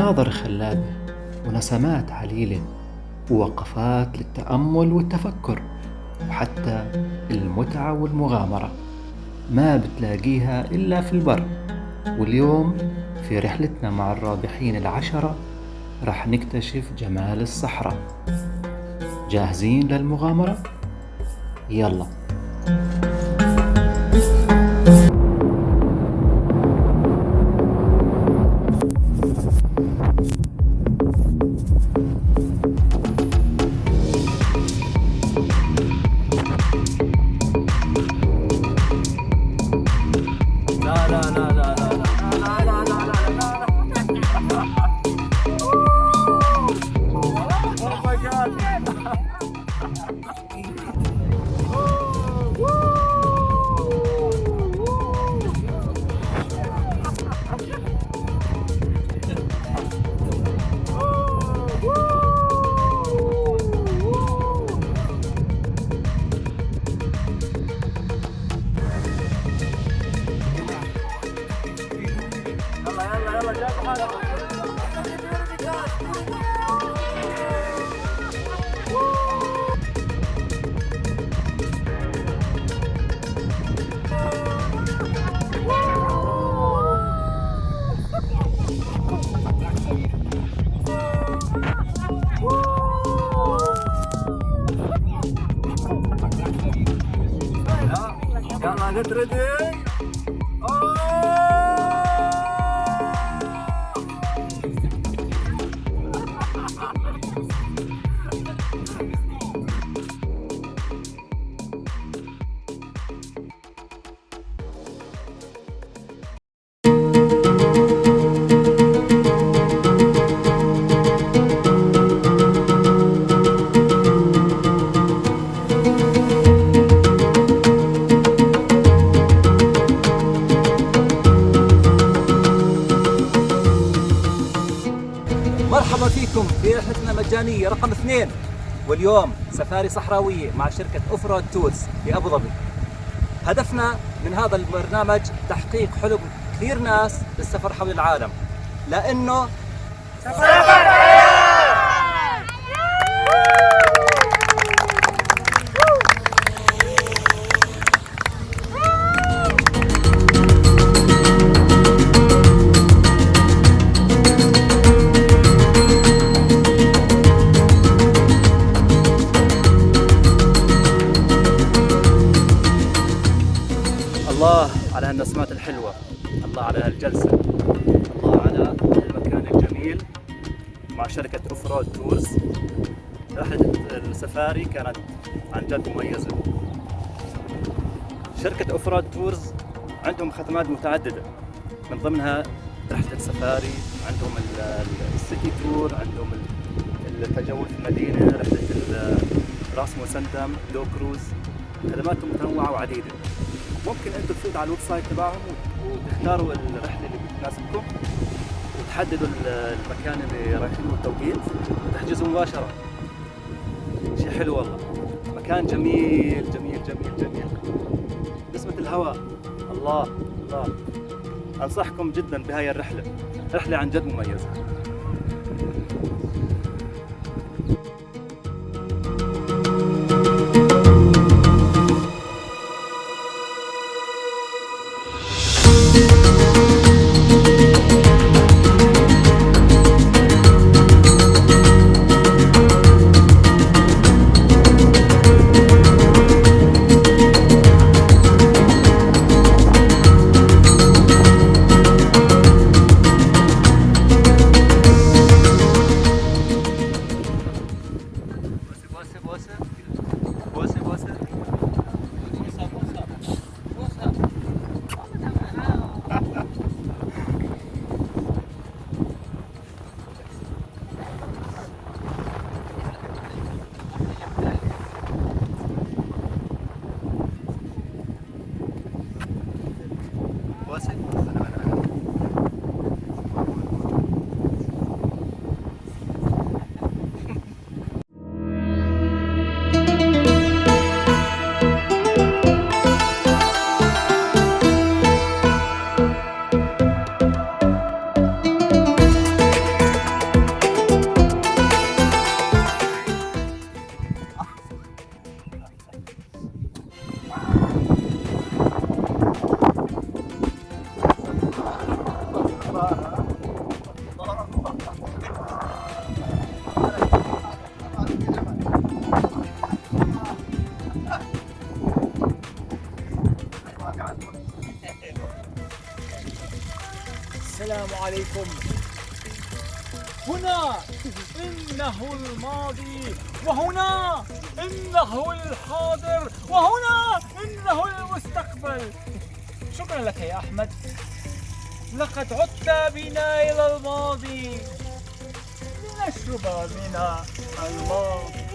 مناظر خلابة ونسمات عليلة ووقفات للتأمل والتفكر، وحتى المتعة والمغامرة ما بتلاقيها إلا في البر. واليوم في رحلتنا مع الرابحين العشرة رح نكتشف جمال الصحراء. جاهزين للمغامرة؟ يلا. مرحبا فيكم في رحلتنا المجانية رقم 2، واليوم سفاري صحراوية مع شركة أوف تورز في أبوظبي. هدفنا من هذا البرنامج تحقيق حلم كثير ناس بالسفر حول العالم، لأنه سفر. الله على هالنسمات الحلوة، الله على هالجلسة، الله على المكان الجميل مع شركة أوف تورز. رحلة السفاري كانت عن جد مميزة. شركة أوف تورز عندهم خدمات متعددة، من ضمنها رحلة السفاري، عندهم السيتي تور، عندهم التجول في المدينة، رحلة راس مسندم، لو كروز. خدماتهم متنوعة وعديدة. ممكن انتم تفوتوا على الويب سايت تبعهم وتختاروا الرحله اللي بتناسبكم، وتحددوا المكان اللي رايحينه والتوقيت وتحجزوا مباشره. شيء حلو والله، مكان جميل جميل جميل جميل. نسمة الهواء، الله الله. انصحكم جدا بهاي الرحله، رحله عن جد مميزه. السلام عليكم. هنا إنه الماضي، وهنا إنه الحاضر، وهنا إنه المستقبل. شكرا لك يا أحمد، لقد عدت بنا إلى الماضي لنشرب من الماضي.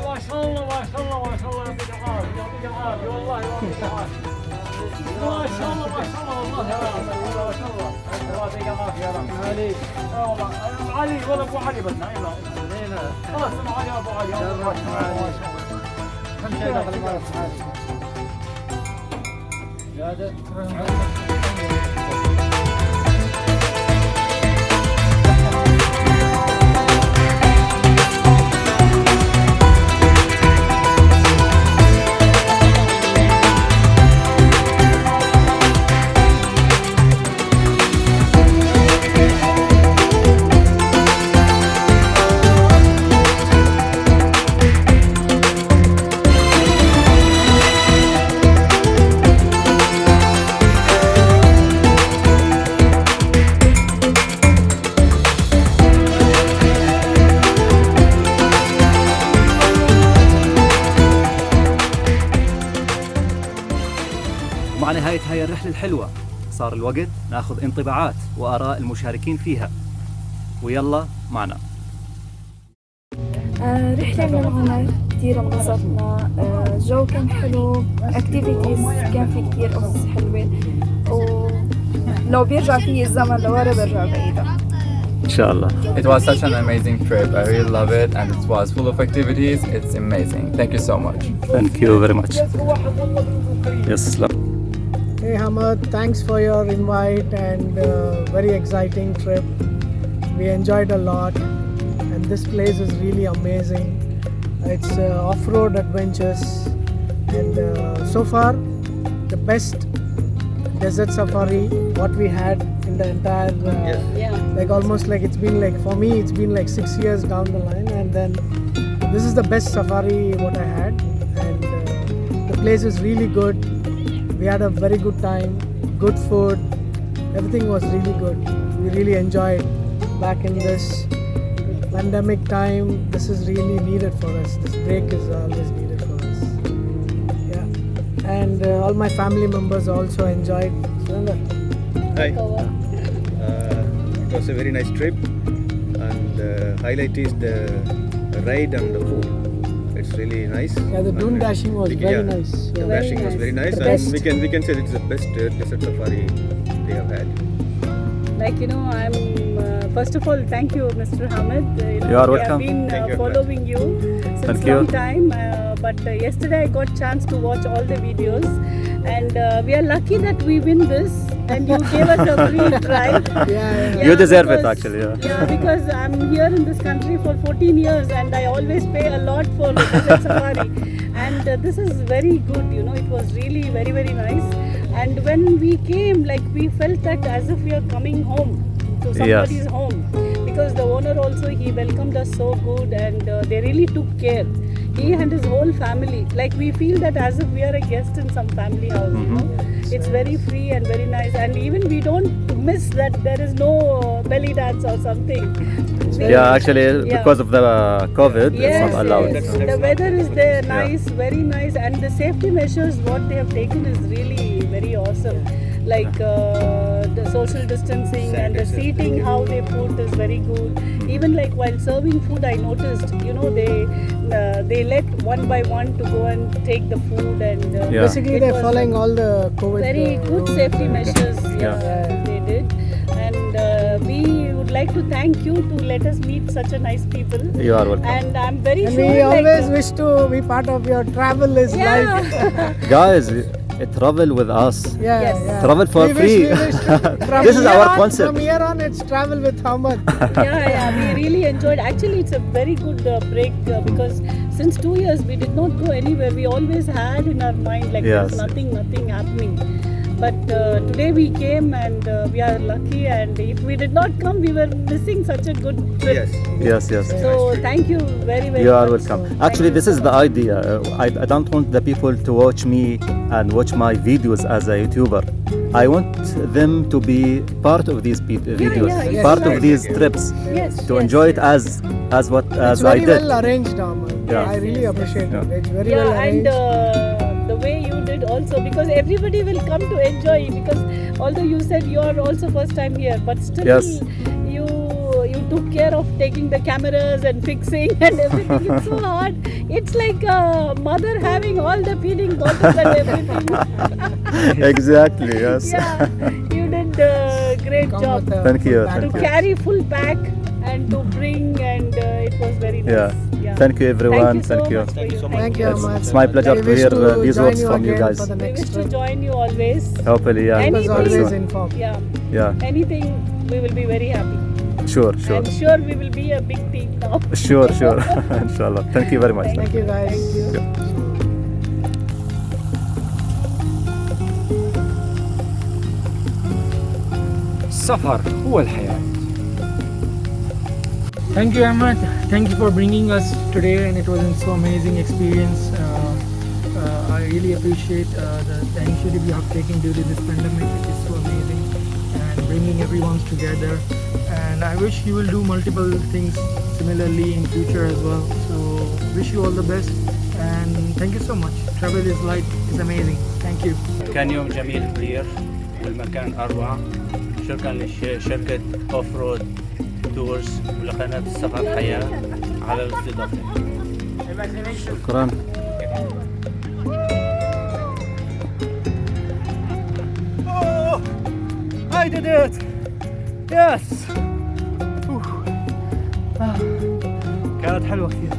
ما شاء الله ما شاء الله ما شاء الله، يعطيك العافية يعطيك العافية والله يعطيك العافية. ما شاء الله ما شاء الله والله يا رحمة، ما شاء الله يعطيك العافية يا رحمة. علي والله علي ولا أبو علي بس هنا خلاص اسمه علي أبو علي ما شاء الله. أهم شيء داخل ما يفعل زيادة. ومع نهاية هاي الرحلة الحلوة صار الوقت ناخذ انطباعات وآراء المشاركين فيها، ويلا معنا. رحلة من العمر كتير انبسطنا، الجو كان حلو، اكتيفيتيز كان في كتير قصص حلوة، ولو بيرجع فيي الزمن لورا برجع بعيدا إن شاء الله. It was such an amazing trip. I really love it, and it was full of activities. It's amazing. Thank you so much. Thank you very much. Yes. Hey Hamad, thanks for your invite and very exciting trip. We enjoyed a lot and this place is really amazing. It's off-road adventures and so far the best desert safari what we had in the entire like almost like it's been like for me it's been like 6 years down the line, and then this is the best safari what I had, and the place is really good. We had a very good time, good food, everything was really good. We really enjoyed. Back in this pandemic time, this is really needed for us. This break is always needed for us. Yeah, and all my family members also enjoyed. Hi. It was a very nice trip, and the highlight is the ride and the food. It's really nice. Yeah, the dune dashing was very nice. The Yeah. dashing was very nice, The and best. we can say it's the best desert safari we have had. Like, you know, I'm first of all, thank you, Mr. Hamid. You are we welcome. have been Thank you very following you since Thank you. long time, but yesterday I got chance to watch all the videos, and we are lucky that we win this, and you gave us a free drive. Yeah. You deserve it because- actually. Yeah, because I'm here in this country for 14 years, and I always pay a lot for desert safari, and this is very good. You know, it was really very very nice. And when we came, like we felt that as if we are coming home to somebody's home, because the owner also he welcomed us so good, and they really took care. He and his whole family, like we feel that as if we are a guest in some family house. You know, it's very free and very nice, and even we don't miss that there is no belly dance or something. Yeah, actually because of the COVID, it's not allowed. Yes. The weather is there, nice, very nice, and the safety measures what they have taken is really very awesome. Like the social distancing and the seating, how they put is very good. Even like while serving food, I noticed, you know, they let one by one to go and take the food, and Basically it they're was following all the COVID. very good safety measures. Yeah. They did, and we would like to thank you to let us meet such a nice people. You are welcome. And I'm very And sure we always like, wish to be part of your travel is life. Guys, travel with us. Yeah, Yes. yeah. Travel for We free. wish from This is here our on- concept. From here on, it's travel with Hamad. yeah, we really enjoyed. Actually, it's a very good break because since 2 years we did not go anywhere. We always had in our mind like Yes. there's nothing happening. But But today we came and we are lucky. And if we did not come, we were missing such a good trip. Yes. Yes. So thank you very You are much. welcome. Thank Actually, you this so is the much. idea. I don't want the people to watch me and watch my videos as a YouTuber. I want them to be part of these videos, yeah, part yes. of these trips, Yes. to yes, enjoy it yes. as It's I very did. well arranged, Ahmed. Yeah. I really appreciate it. It's very well Yeah, arranged. and the way you did also, because everybody will come to enjoy. Because although you said you are also first time here, but still Yes. you took care of taking the cameras and fixing and everything. It's so hard. It's like a mother having all the feeding bottles and everything. Exactly. Yes. Yeah, you did a great Come job with a Thank you, full thank to you. carry full pack and to bring, and it was very nice. Yeah. Thank you, everyone. Thank you so Thank you. much. Thank you, It's- Ahmed. it's my pleasure We to wish hear, to these join words from you again guys. For the We next wish to trip. join you always. Hopefully, yeah. Anything. Always Very soon. informed. Yeah, Yeah. anything, we will be very happy. Sure. I'm sure we will be a big team now. Sure. Inshallah. Thank you very much. Thank you, guys. Thank you. السفر هو الحياة. Thank you, Ahmed. Thank you for bringing us today, and it was an so amazing experience. I really appreciate the initiative you have taken due to this pandemic. It is so amazing, and bringing everyone together. And I wish you will do multiple things similarly in future as well. So wish you all the best, and thank you so much. Travel is life. It's amazing. Thank you. كان يوم جميل كثير والمكان أروع. شكرا لشركة أوف رود تورز ولقناة السفر حياة على الاستضافة. شكرا. I did it! Yes! كانت حلوة كثير.